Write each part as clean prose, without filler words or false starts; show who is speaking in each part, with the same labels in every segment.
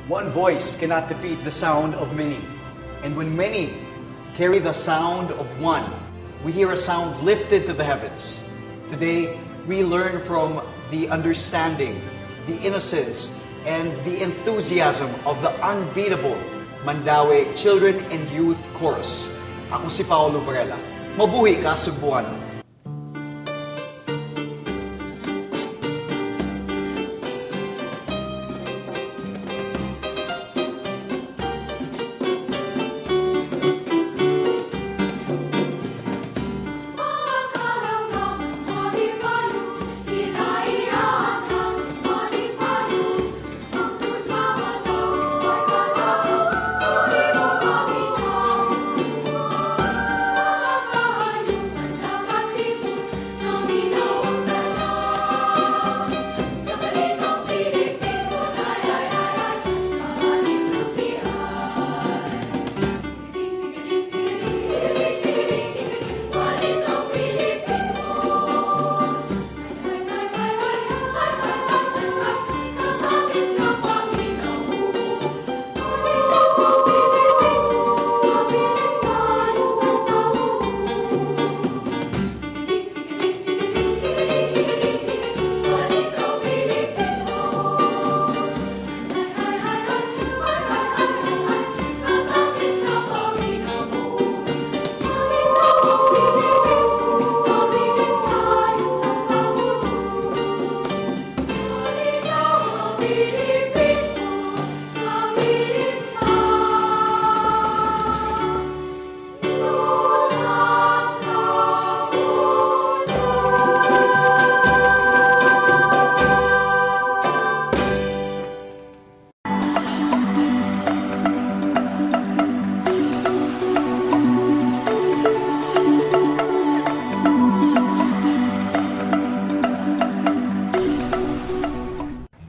Speaker 1: One voice cannot defeat the sound of many. And when many carry the sound of one, we hear a sound lifted to the heavens. Today, we learn from the understanding, the innocence, and the enthusiasm of the unbeatable Mandaue Children and Youth Chorus. Ako si Paolo Varela. Mabuhi ka, Sugboanon!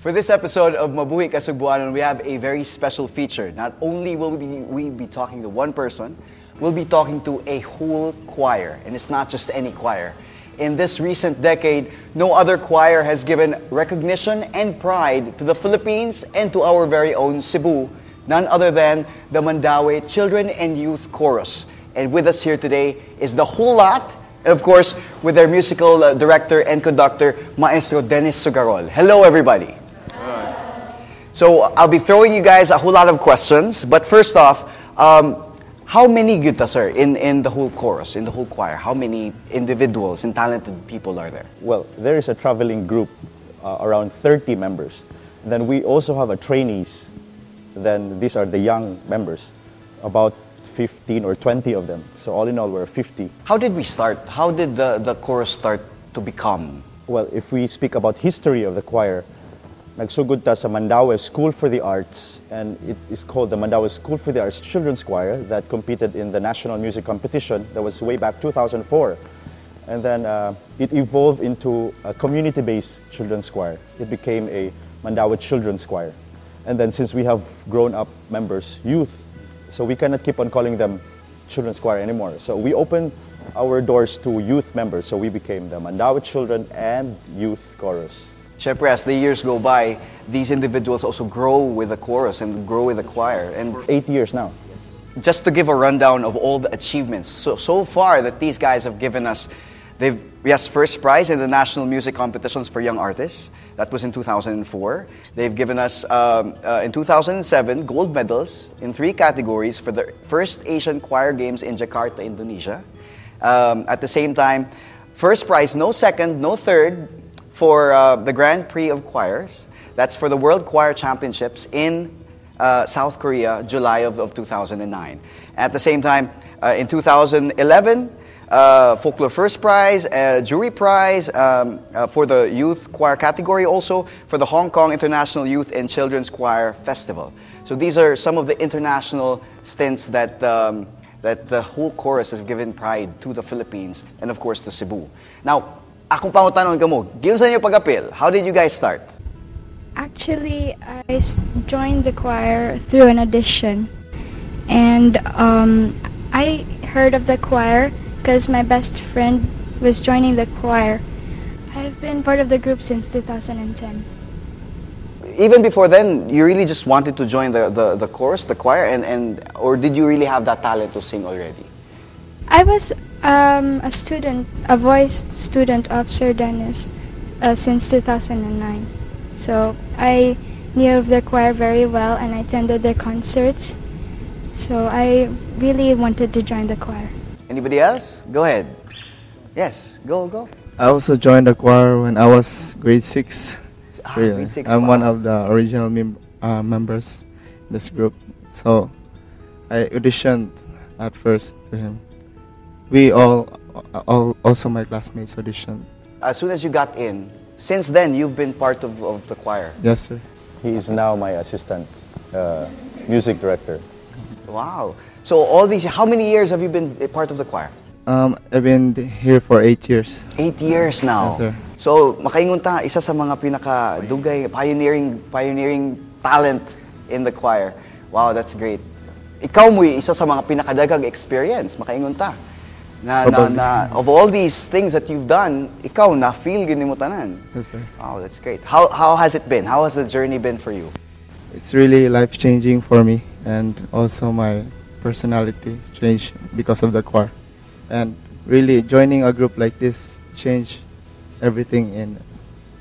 Speaker 2: For this episode of Mabuhi ka, Sugboanon, we have a very special feature. Not only will we be talking to one person, we'll be talking to a whole choir. And it's not just any choir. In this recent decade, no other choir has given recognition and pride to the Philippines and to our very own Cebu, none other than the Mandaue Children and Youth Chorus. And with us here today is the whole lot, and of course, with their musical director and conductor, Maestro Dennis Sugarol. Hello, everybody. So I'll be throwing you guys a whole lot of questions, but first off, how many gyuta, sir, in the whole chorus, in the whole choir? How many individuals and talented people are there?
Speaker 3: Well, there is a traveling group, around 30 members. Then we also have a trainees. Then these are the young members, about 15 or 20 of them. So all in all, we're 50.
Speaker 2: How did we start? How did the chorus start to become?
Speaker 3: Well, if we speak about history of the choir, nagsugod ta sa Mandaue School for the Arts, and it is called the Mandaue School for the Arts Children's Choir that competed in the National Music Competition that was way back 2004. And then it evolved into a community-based children's choir. It became a Mandaue Children's Choir. And then since we have grown-up members, youth, so we cannot keep on calling them Children's Choir anymore. So we opened our doors to youth members, so we became the Mandaue Children and Youth Chorus.
Speaker 2: Syempre, as the years go by, these individuals also grow with the chorus and grow with the choir. And
Speaker 3: 8 years now.
Speaker 2: just to give a rundown of all the achievements so far that these guys have given us, yes, first prize in the national music competitions for young artists. That was in 2004. They've given us, in 2007, gold medals in 3 categories for the first Asian Choir Games in Jakarta, Indonesia. At the same time, first prize, no second, no third, for the Gran Prix of Choirs. That's for the World Choir Championships in South Korea, July of 2009. At the same time, in 2011, Folklore First Prize, Jury Prize for the Youth Choir category, also for the Hong Kong International Youth and Children's Choir Festival. So these are some of the international stints that that the whole chorus has given pride to the Philippines and of course to Cebu. Now, akong pangutanong ka mo, giunsa niyo pag-apil? How did you guys start?
Speaker 4: Actually, I joined the choir through an audition, and I heard of the choir because my best friend was joining the choir. I've been part of the group since 2010.
Speaker 2: even before then, you really just wanted to join the chorus, the choir, or did you really have that talent to sing already?
Speaker 4: I was a student, a voice student of Sir Dennis since 2009. So I knew of the choir very well and I attended their concerts. So I really wanted to join the choir.
Speaker 2: Anybody else? Go ahead. Yes, go.
Speaker 5: I also joined the choir when I was grade 6.
Speaker 2: Grade 6,
Speaker 5: I'm
Speaker 2: wow.
Speaker 5: one of the original members in this group. So I auditioned at first to him. We also my classmates auditioned.
Speaker 2: As soon as you got in, since then you've been part of the choir.
Speaker 5: Yes, sir.
Speaker 3: He is now my assistant music director.
Speaker 2: Wow. So all these, how many years have you been a part of the choir?
Speaker 5: I've been here for 8 years.
Speaker 2: 8 years now.
Speaker 5: Yes, sir.
Speaker 2: So makaingon ta, isa sa mga pinaka-dugay, pioneering talent in the choir. Wow, that's great. Ikaw mo isa sa mga pinakadagang experience, makaingon ta. Na of all these things that you've done, ikaw na feel gini mo tanan.
Speaker 5: Yes, sir.
Speaker 2: Wow, that's great. How has it been? How has the journey been for you?
Speaker 5: It's really life-changing for me, and also my personality changed because of the choir. And really joining a group like this changed everything, in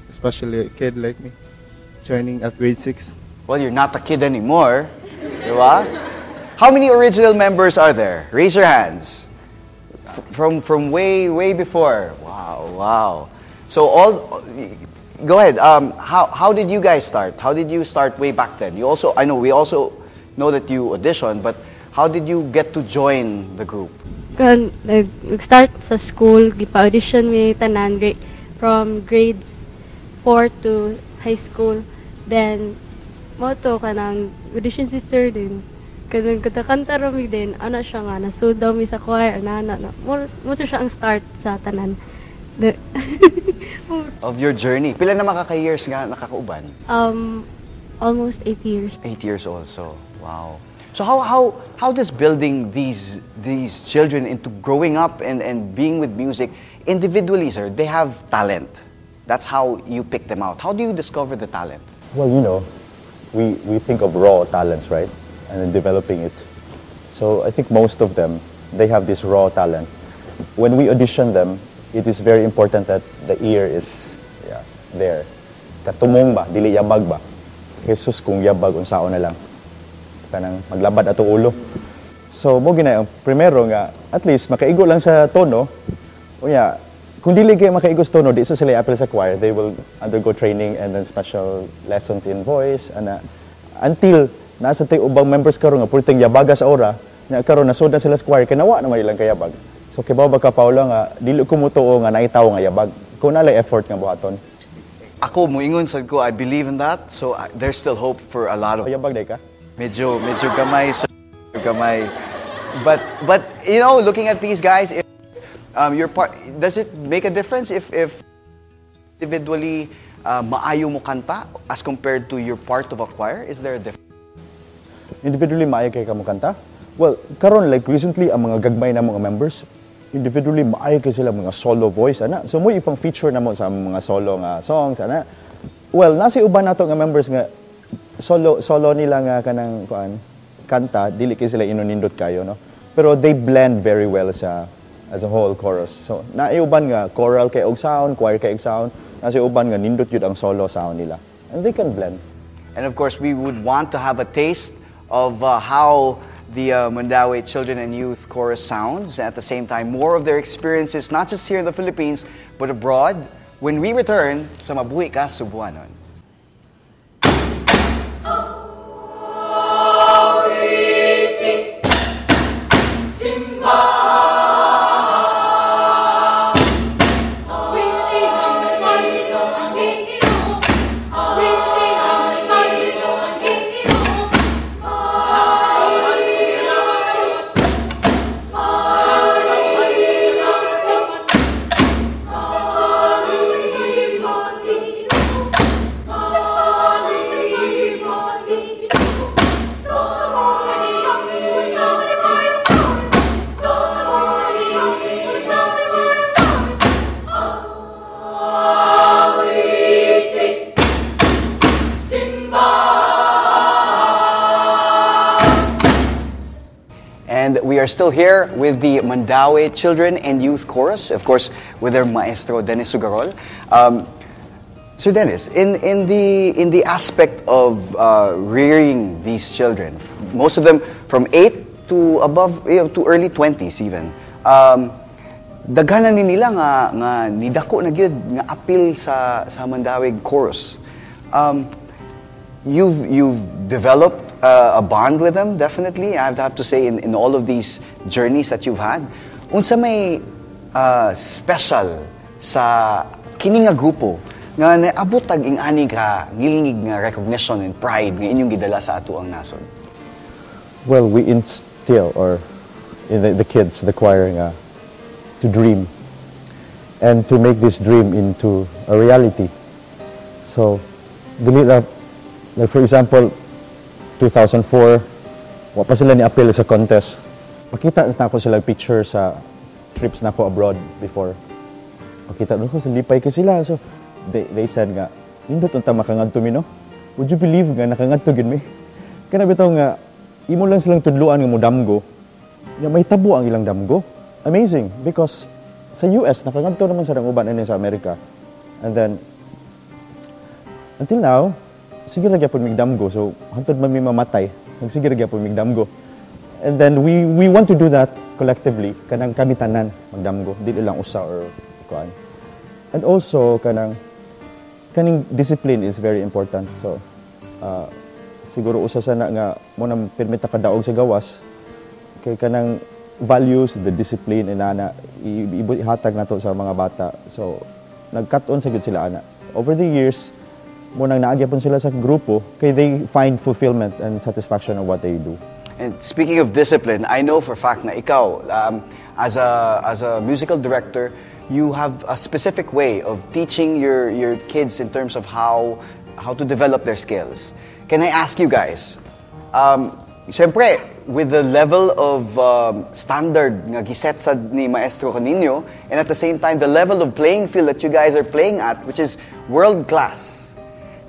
Speaker 5: especially a kid like me joining at grade 6.
Speaker 2: Well, you're not a kid anymore, diba? How many original members are there? Raise your hands. From way before. Wow. So go ahead. How did you guys start? How did you start way back then? We also know that you auditioned, but how did you get to join the group?
Speaker 6: Nag-start sa school, gipa-audition mi tanan from grades 4 to high school. Then moto kanang audition si Sir din. Kanang kanta mi din, ana siya nga nasud daw mi sa choir, mo siya ang start sa tanan.
Speaker 2: Of your journey. Pila na makaka-years nga nakakauban?
Speaker 6: Almost 8 years.
Speaker 2: 8 years also. Wow. So how does building these children into growing up and being with music individually, sir? They have talent. That's how you pick them out. How do you discover the talent?
Speaker 3: Well, we think of raw talents, right? And then developing it. So I think most of them, they have this raw talent. When we audition them, it is very important that the ear is there. Katumong ba, dili yabag ba? Jesus kung yabag unsaon na lang. Kanang maglabad ato ulo. So mo ginay primero nga at least makaigo lang sa tono. Unya, kung dili kay makaigo sa tono, di sa sila apply sa choir, they will undergo training and then special lessons in voice until nasa tay ubang members karon nga purteng yabaga sa ora, nya karon nasud na sila sa choir kay nawa na may ilang kayabag. So kay ba ka Paula nga dili ko mutuo nga naitaw nga yabag. Kung nalay effort nga buhaton.
Speaker 2: Ako moingon sad ko, I believe in that. So there's still hope for a lot of
Speaker 3: Yabag day ka?
Speaker 2: Medyo gamay, sir. Gamay. But looking at these guys, if your part, does it make a difference if individually maayo mo kanta as compared to your part of a choir? Is there a difference?
Speaker 3: Individually maayo kay ka mo kanta? Well, karon like recently ang mga gagmay na mga members, individually maayo kay sila mga solo voice ana. So mo ipang feature na mo sa mga solo nga songs ana. Well, nasi uban nato nga members nga solo nila nga kanang kanta, dili kay sila inunindot kayo, no? Pero they blend very well as a whole chorus. So naiuban nga choral kay og sound, choir kay og sound, nasi uban nga nindot yun ang solo sound nila. And they can blend.
Speaker 2: And of course, we would want to have a taste of how the Mandaue Children and Youth Chorus sounds. At the same time, more of their experiences, not just here in the Philippines, but abroad, when we return sa Mabuhi ka, Sugboanon. And we are still here with the Mandaue Children and Youth Chorus, of course, with their maestro, Dennis Sugarol. Sir Dennis, in the aspect of rearing these children, most of them from 8 to above, to early 20s even, daghanan ni nila nga nidako na gyud nga appeal sa Mandaue Chorus. You've developed a bond with them, definitely. I have to say, in all of these journeys that you've had, unsa may special sa kini nga grupo nga naabot tag ing-ani ka ngilingig nga recognition and pride nga inyong gidala sa ato ang nasod?
Speaker 3: Well, we instill in the kids, the choir, to dream and to make this dream into a reality. So, like for example, 2004, wa pa sila ni-appeal sa contest. Makita na ako sila picture sa trips na ako abroad before. Makita na ako, lipay ka sila. So, they said nga, nindot unta makangadto mi, no? Would you believe nga nakangadto gid mi? Kana bitaw nga, imo lang silang tudluan nga mo damgo, nga may tabo ang ilang damgo. Amazing, because sa US, nakangadto naman sa uban ani sa Amerika. And then, until now, sige ra gyapon migdamgo. So, hantod man mi mamatay, nagsige ra gyapon migdamgo. And then we want to do that collectively, kanang kami tanan magdamgo, dili lang usa or kuan. And also kaning discipline is very important. So, siguro usa sana nga mo nang permit ka daog sa gawas kay kanang values, the discipline inana ihatag nato sa mga bata. So, nagkat-on sa gud sila ana. Over the years, mo nang naagyapon sila sa grupo kay they find fulfillment and satisfaction of what they do.
Speaker 2: And speaking of discipline, I know for a fact na ikaw, as a musical director, you have a specific way of teaching your kids in terms of how to develop their skills. Can I ask you guys, siyempre, with the level of standard nga giset sa ni Maestro kaninyo, and at the same time, the level of playing field that you guys are playing at, which is world class,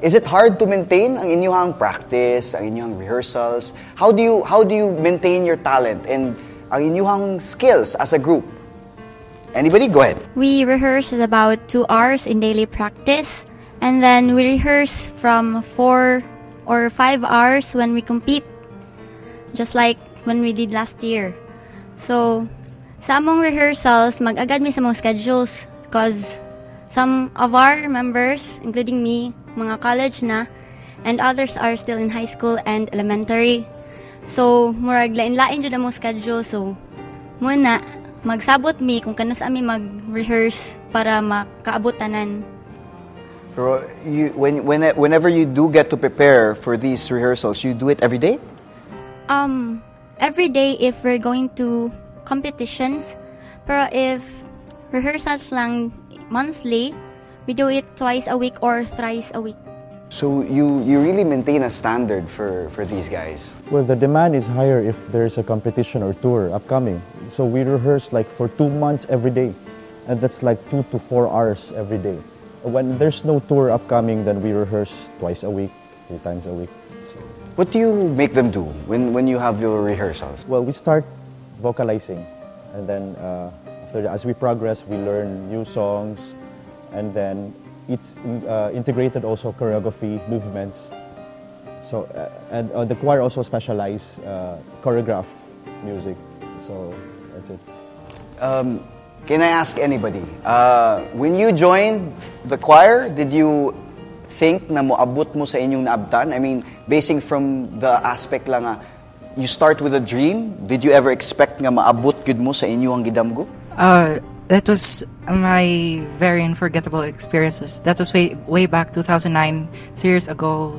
Speaker 2: is it hard to maintain ang inyong practice, ang inyong rehearsals? How do you maintain your talent and ang inyong skills as a group? Anybody? Go ahead.
Speaker 7: We rehearse about 2 hours in daily practice, and then we rehearse from 4 or 5 hours when we compete, just like when we did last year. So, sa among rehearsals, mag-agad mi sa mga schedules because some of our members, including me, mga college na, and others are still in high school and elementary. So, murag lain-lain jud ang mga schedule. So, muna, magsabot mi kung kanus ami mag-rehearse para makaabot tanan.
Speaker 2: Pero whenever you do get to prepare for these rehearsals, you do it every day?
Speaker 7: Every day if we're going to competitions. Pero if rehearsals lang monthly, we do it twice a week or thrice a week.
Speaker 2: So you really maintain a standard for these guys?
Speaker 3: Well, the demand is higher if there's a competition or tour upcoming. So we rehearse like for 2 months every day. And that's like 2 to 4 hours every day. When there's no tour upcoming, then we rehearse twice a week, 3 times a week. So,
Speaker 2: what do you make them do when you have your rehearsals?
Speaker 3: well, we start vocalizing. And then as we progress, we learn new songs. And then it's integrated also choreography, movements. So, and the choir also specialize choreograph music. So, that's it.
Speaker 2: Can I ask anybody, when you joined the choir, did you think na moabot mo sa inyong naabtan? I mean, basing from the aspect lang you start with a dream, did you ever expect nga maabot gud mo sa inyong gidamgo?
Speaker 8: That was my very unforgettable experiences. That was way back 2009, 3 years ago.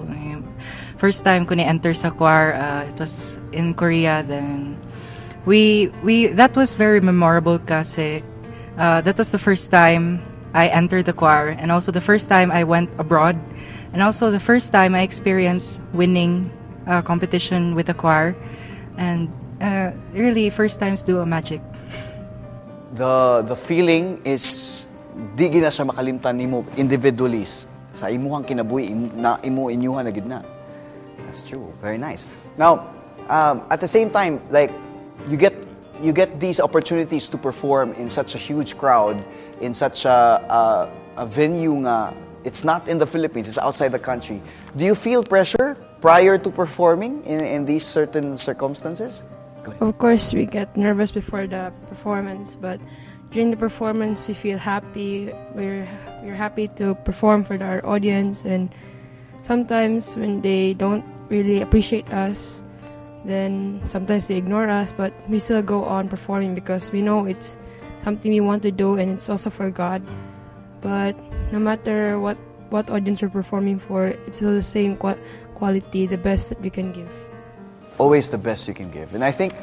Speaker 8: First time ko ni-enter sa choir, it was in Korea. Then that was very memorable kasi that was the first time I entered the choir, and also the first time I went abroad, and also the first time I experienced winning a competition with the choir, and really first times do a magic.
Speaker 2: The feeling is di gina siya makalimtan nimo individually sa imuhang kinabuhi na inyuhan na gid na. That's true. Very nice. Now, at the same time, like you get you get these opportunities to perform in such a huge crowd, in such a venue nga, it's not in the Philippines, it's outside the country. Do you feel pressure prior to performing in these certain circumstances?
Speaker 9: Of course, we get nervous before the performance, but during the performance, we feel happy. We're happy to perform for our audience, and sometimes when they don't really appreciate us, then sometimes they ignore us, but we still go on performing because we know it's something we want to do and it's also for God. But no matter what audience we're performing for, it's still the same quality, the best that we can give.
Speaker 2: Always the best you can give. And I think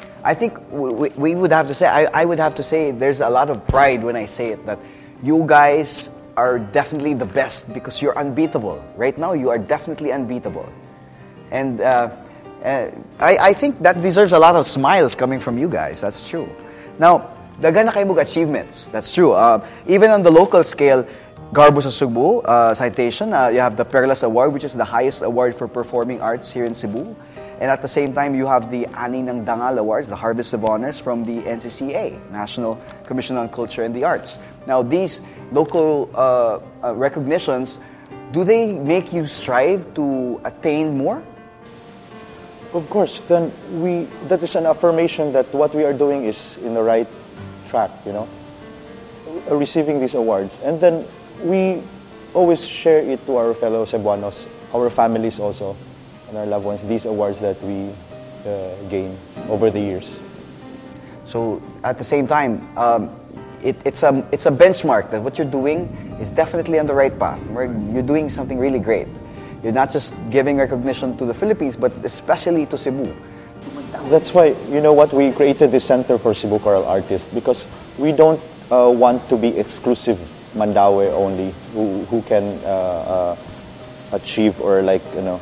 Speaker 2: we would have to say, I would have to say there's a lot of pride when I say it, that you guys are definitely the best because you're unbeatable. Right now, you are definitely unbeatable. And I think that deserves a lot of smiles coming from you guys. That's true. Now, dagan na kayo mong achievements. That's true. Even on the local scale, Garbo sa Cebu, citation, you have the Perlas Award, which is the highest award for performing arts here in Cebu. And at the same time, you have the Ani ng Dangal Awards, the Harvest of Honors from the NCCA, National Commission on Culture and the Arts. Now, these local recognitions, do they make you strive to attain more?
Speaker 3: Of course, then that is an affirmation that what we are doing is in the right track, you know, receiving these awards. And then we always share it to our fellow Cebuanos, our families also, and our loved ones, these awards that we gain over the years.
Speaker 2: So at the same time, it's a benchmark that what you're doing is definitely on the right path. You're doing something really great. You're not just giving recognition to the Philippines, but especially to Cebu.
Speaker 3: That's why, you know what, we created this Center for Cebu Choral Artists, because we don't want to be exclusive Mandaue only, who can achieve or like, you know,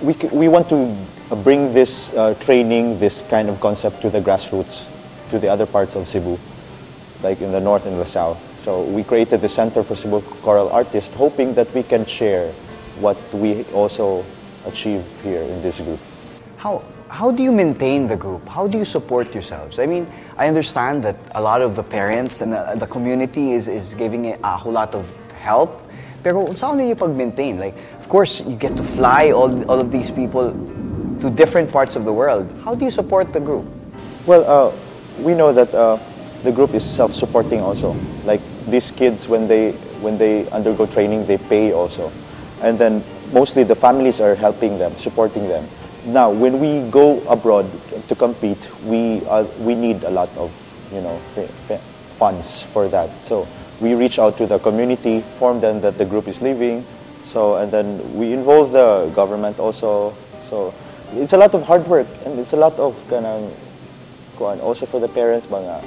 Speaker 3: we want to bring this training, this kind of concept to the grassroots, to the other parts of Cebu, like in the north and the south. So we created the Center for Cebu Choral Artists, hoping that we can share what we also achieve here in this group.
Speaker 2: How do you maintain the group? How do you support yourselves? I mean, I understand that a lot of the parents and the community is giving a whole lot of help. Pero saan niyo pag-maintain? Like, of course, you get to fly all of these people to different parts of the world. How do you support the group?
Speaker 3: Well, we know that the group is self-supporting also. Like these kids, when they undergo training, they pay also, and then mostly the families are helping them, supporting them. Now, when we go abroad to compete, we need a lot of, you know, funds for that. So we reach out to the community, inform them that the group is leaving. So, and then we involve the government also. So it's a lot of hard work, and it's a lot of also for the parents, mga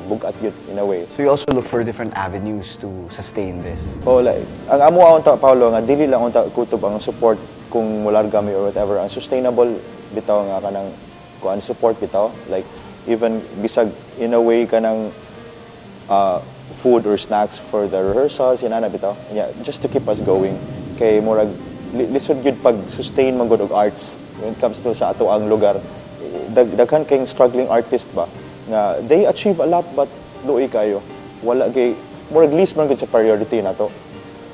Speaker 3: bugat yun in a way.
Speaker 2: So you also look for different avenues to sustain this?
Speaker 3: Oh, like, ang amo akong Paulo, nga dili lang akong kutob ang support kung mularga mi or whatever. Ang sustainable bitaw nga kanang support bitaw. Like, even bisag in a way kanang food or snacks for the rehearsals, inana bitaw. Yeah, just to keep us going. Kay murag lisod gyud pag sustain man gud og arts when it comes to sa ato ang lugar. Daghan kayong struggling artist ba nga they achieve a lot but luoy kayo wala kay murag least man gud sa priority nato,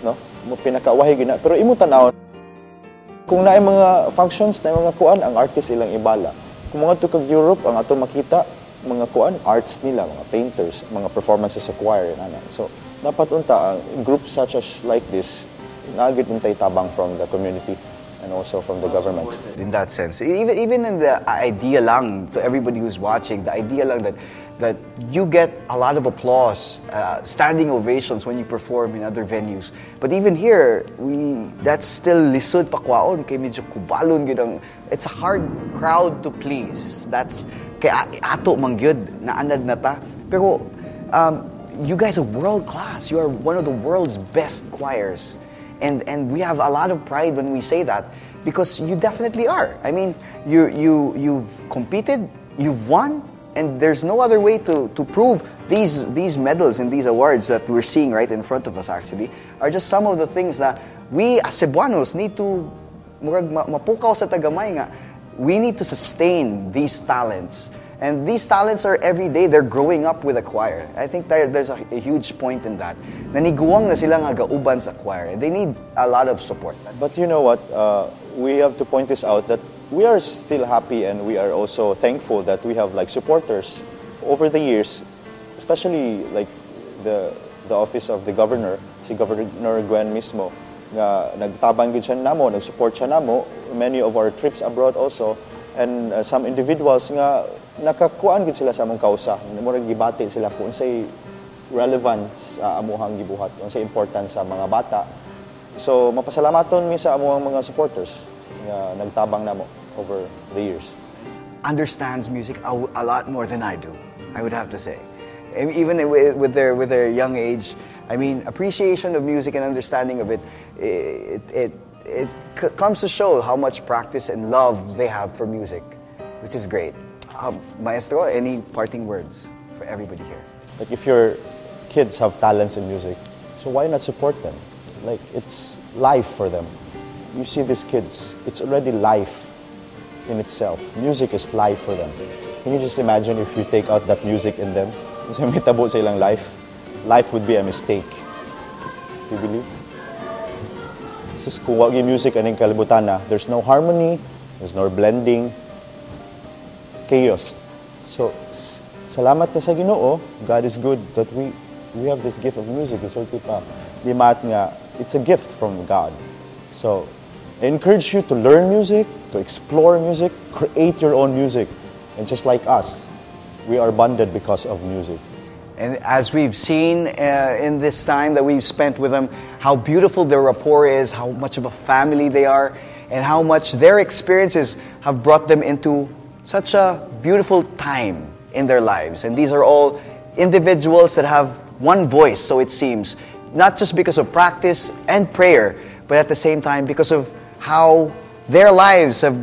Speaker 3: no, mo pinakawahi gina. Pero imo tan-aw kung naay mga functions na mga kuan ang artist ilang ibala. Kung mga tukag Europe ang ato makita mga kuan arts nila, mga painters, mga performances sa choir ana. So dapat unta ang groups such as like this nagid untay tabang from the community and also from the government.
Speaker 2: In that sense, even in the idea lang, to everybody who's watching, the idea lang that you get a lot of applause, standing ovations when you perform in other venues. But even here, that's still lisod pa kwaon, kay medyo kubalon gid. It's a hard crowd to please. That's kay ato man gyud naanad na ta. Pero you guys are world class. You are one of the world's best choirs. And we have a lot of pride when we say that, because you definitely are. I mean, you've competed, you've won, and there's no other way to prove these medals and these awards that we're seeing right in front of us actually are just some of the things that we as Cebuanos need to mapukaw sa tagamay nga. We need to sustain these talents And these talents are every day, they're growing up with a choir. I think there's a huge point in that. Naniguang na sila nga gauban sa choir. They need a lot of support.
Speaker 3: But you know what? We have to point this out that we are still happy and we are also thankful that we have like supporters over the years, especially like the office of the governor, si Governor Gwen mismo, nga nagtabang gid siya namo, nag-support siya namo, many of our trips abroad also, and some individuals nga nakakuan gid sila sa among kausa, murag gibati sila kung unsay relevance sa amuhang gibuhat, unsay importance sa mga bata. So mapasalamaton mi sa amuhang mga supporters nga nagtabang namo over the years.
Speaker 2: Understands music a lot more than I do, I would have to say. Even with their young age, I mean, appreciation of music and understanding of it comes to show how much practice and love they have for music, which is great. Maestro, any parting words for everybody here?
Speaker 3: Like if your kids have talents in music, so why not support them? Like it's life for them. You see these kids, it's already life in itself. Music is life for them. Can you just imagine if you take out that music in them? Kasi may tabo sa ilang life would be a mistake. You believe? So kung wag yung music aning kalibutan na, there's no harmony, there's no blending, chaos. So salamat na sa Ginoo, God is good that we have this gift of music. Isulti pa limat nga, it's a gift from God. So I encourage you to learn music, to explore music, create your own music. And just like us, we are bonded because of music.
Speaker 2: And as we've seen in this time that we've spent with them, how beautiful their rapport is, how much of a family they are, and how much their experiences have brought them into such a beautiful time in their lives. And these are all individuals that have one voice, so it seems, not just because of practice and prayer, but at the same time because of how their lives have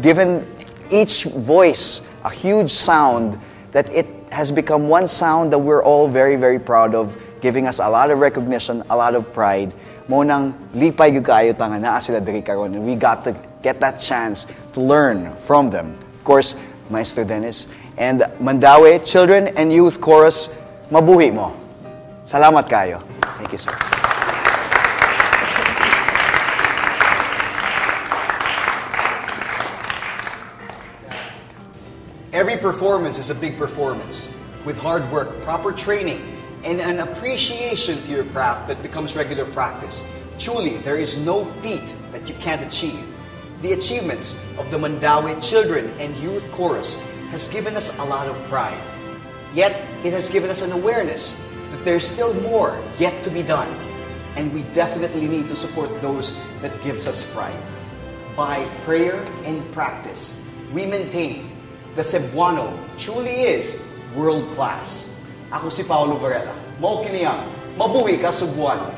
Speaker 2: given each voice a huge sound, that it has become one sound that we're all very, very proud of, giving us a lot of recognition, a lot of pride. Mo nang lipay gyud kaayo ta nga naa sila diri karon, and we got to get that chance to learn from them. Of course, Maestro Dennis and Mandaue Children and Youth Chorus, mabuhi mo. Salamat kayo. Thank you, sir.
Speaker 1: Every performance is a big performance, with hard work, proper training, and an appreciation to your craft that becomes regular practice. Truly, there is no feat that you can't achieve. The achievements of the Mandaue Children and Youth Chorus has given us a lot of pride. Yet, it has given us an awareness that there's still more yet to be done. And we definitely need to support those that gives us pride. By prayer and practice, we maintain the Cebuano truly is world-class. Ako si Paolo Varela. Mao kini ang Mabuhi ka Sugboanon.